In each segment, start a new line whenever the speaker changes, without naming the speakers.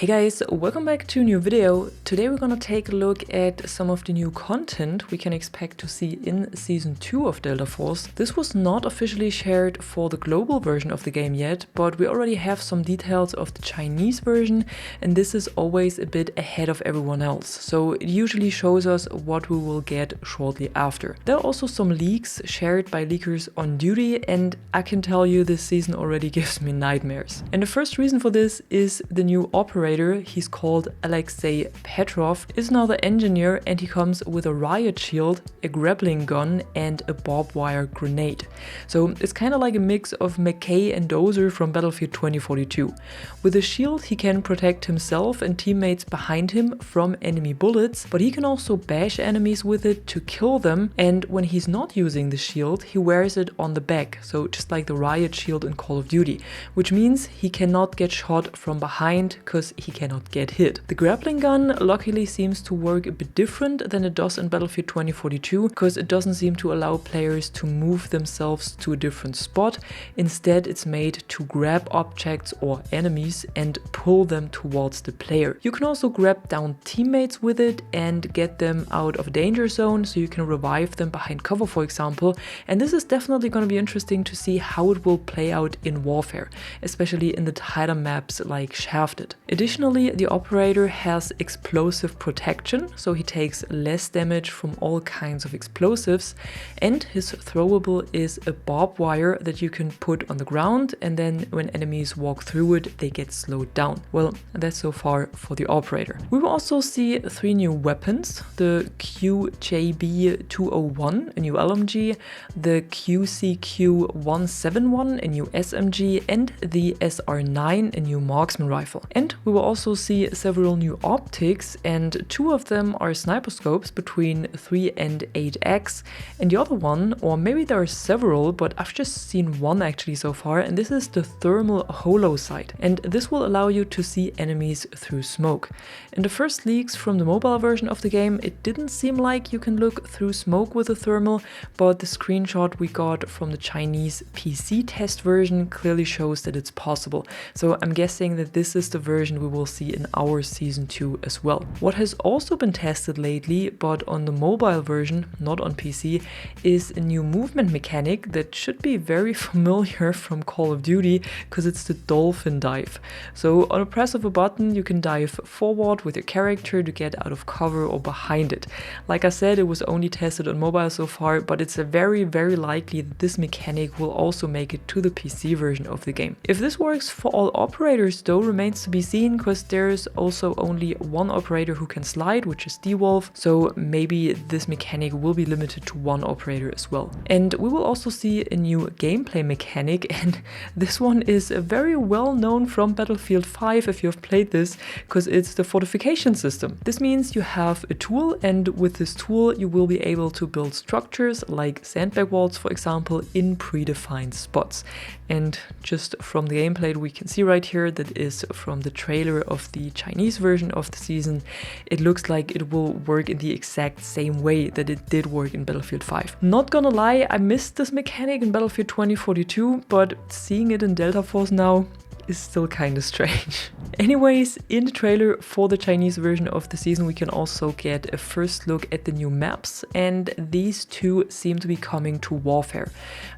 Hey guys, welcome back to a new video. Today we're gonna take a look at some of the new content we can expect to see in Season 2 of Delta Force. This was not officially shared for the global version of the game yet, but we already have some details of the Chinese version, and this is always a bit ahead of everyone else, so it usually shows us what we will get shortly after. There are also some leaks shared by leakers on duty, and I can tell you this season already gives me nightmares. And the first reason for this is the new operator. He's called Alexei Petrov, is another engineer, and he comes with a riot shield, a grappling gun and a barbed wire grenade. So it's kind of like a mix of McKay and Dozer from Battlefield 2042. With a shield he can protect himself and teammates behind him from enemy bullets, but he can also bash enemies with it to kill them, and when he's not using the shield he wears it on the back, so just like the riot shield in Call of Duty, which means he cannot get shot from behind because he cannot get hit. The grappling gun luckily seems to work a bit different than it does in Battlefield 2042, because it doesn't seem to allow players to move themselves to a different spot. Instead, it's made to grab objects or enemies and pull them towards the player. You can also grab down teammates with it and get them out of a danger zone, so you can revive them behind cover, for example. And this is definitely going to be interesting to see how it will play out in warfare, especially in the tighter maps like Shafted. Additionally, the operator has explosive protection, so he takes less damage from all kinds of explosives, and his throwable is a barbed wire that you can put on the ground, and then when enemies walk through it, they get slowed down. Well, that's so far for the operator. We will also see 3 new weapons: the QJB-201, a new LMG, the QCQ-171, a new SMG, and the SR-9, a new marksman rifle. And we will also see several new optics, and 2 of them are sniper scopes between 3 and 8x, and the other one, or maybe there are several, but I've just seen one actually so far, and this is the thermal holo sight, and this will allow you to see enemies through smoke. In the first leaks from the mobile version of the game, it didn't seem like you can look through smoke with a thermal, but the screenshot we got from the Chinese PC test version clearly shows that it's possible, so I'm guessing that this is the version we will see in our Season 2 as well. What has also been tested lately, but on the mobile version, not on PC, is a new movement mechanic that should be very familiar from Call of Duty, because it's the dolphin dive. So on a press of a button you can dive forward with your character to get out of cover or behind it. Like I said, it was only tested on mobile so far, but it's very likely that this mechanic will also make it to the PC version of the game. If this works for all operators though remains to be seen, because there's also only one operator who can slide, which is D-Wolf, so maybe this mechanic will be limited to one operator as well. And we will also see a new gameplay mechanic, and this one is very well known from Battlefield 5 if you have played this, because it's the Fortification System. This means you have a tool, and with this tool you will be able to build structures like sandbag walls, for example, in predefined spots. And just from the gameplay we can see right here, that is from the trailer of the Chinese version of the season, it looks like it will work in the exact same way that it did work in Battlefield 5. Not gonna lie, I missed this mechanic in Battlefield 2042, but seeing it in Delta Force now is still kind of strange. Anyways, in the trailer for the Chinese version of the season we can also get a first look at the new maps, and these 2 seem to be coming to warfare.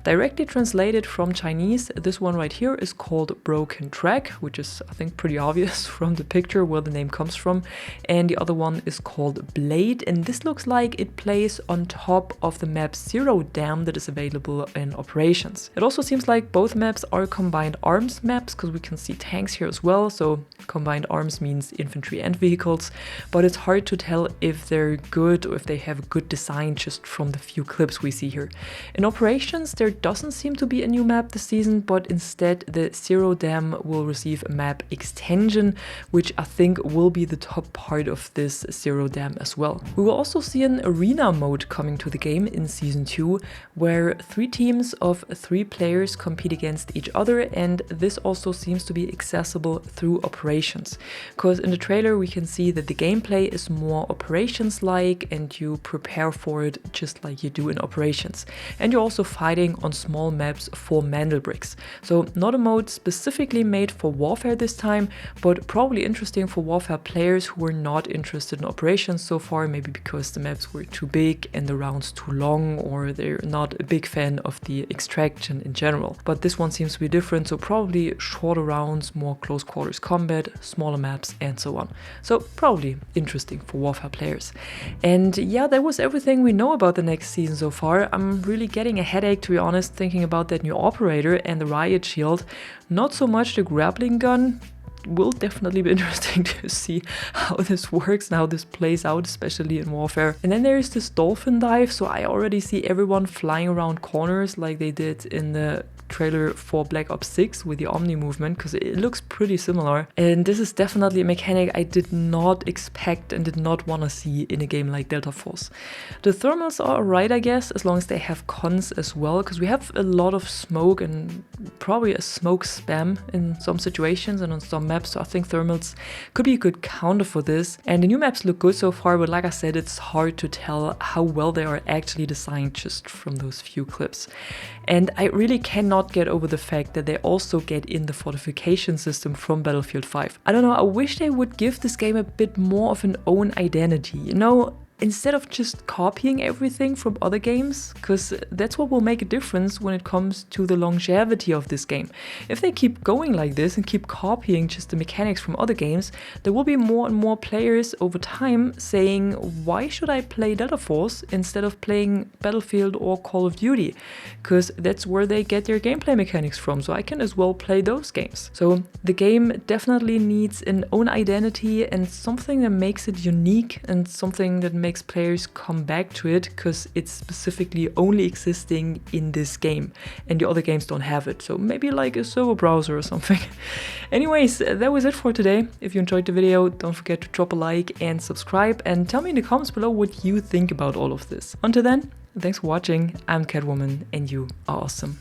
Directly translated from Chinese, this one right here is called Broken Track, which is I think pretty obvious from the picture where the name comes from, and the other one is called Blade, and this looks like it plays on top of the map Zero Dam that is available in Operations. It also seems like both maps are combined arms maps, because we can see tanks here as well, so combined arms means infantry and vehicles, but it's hard to tell if they're good or if they have a good design just from the few clips we see here. In Operations there doesn't seem to be a new map this season, but instead the Zero Dam will receive a map extension, which I think will be the top part of this Zero Dam as well. We will also see an arena mode coming to the game in Season 2, where 3 teams of 3 players compete against each other, and this also seems seems to be accessible through operations. Because in the trailer we can see that the gameplay is more operations-like and you prepare for it just like you do in operations. And you're also fighting on small maps for Mandel bricks. So not a mode specifically made for Warfare this time, but probably interesting for Warfare players who were not interested in operations so far, maybe because the maps were too big and the rounds too long, or they're not a big fan of the extraction in general. But this one seems to be different, so probably shorter rounds, more close quarters combat, smaller maps and so on. So probably interesting for Warfare players. And yeah, that was everything we know about the next season so far. I'm really getting a headache, to be honest, thinking about that new operator and the riot shield. Not so much the grappling gun. Will definitely be interesting to see how this works and how this plays out, especially in Warfare. And then there is this dolphin dive, so I already see everyone flying around corners like they did in the trailer for Black Ops 6 with the Omni movement, because it looks pretty similar. And this is definitely a mechanic I did not expect and did not want to see in a game like Delta Force. The thermals are alright, I guess, as long as they have cons as well, because we have a lot of smoke and probably a smoke spam in some situations and on some maps, so I think thermals could be a good counter for this. And the new maps look good so far, but like I said, it's hard to tell how well they are actually designed just from those few clips. And I really cannot get over the fact that they also get in the fortification system from Battlefield 5. I don't know, I wish they would give this game a bit more of an own identity, you know? Instead of just copying everything from other games, because that's what will make a difference when it comes to the longevity of this game. If they keep going like this and keep copying just the mechanics from other games, there will be more and more players over time saying, why should I play Delta Force instead of playing Battlefield or Call of Duty? Because that's where they get their gameplay mechanics from, so I can as well play those games. So the game definitely needs an own identity and something that makes it unique and something that makes players come back to it, because it's specifically only existing in this game and the other games don't have it. So maybe like a server browser or something. Anyways, that was it for today. If you enjoyed the video, don't forget to drop a like and subscribe, and tell me in the comments below what you think about all of this. Until then, thanks for watching. I'm Catwoman and you are awesome.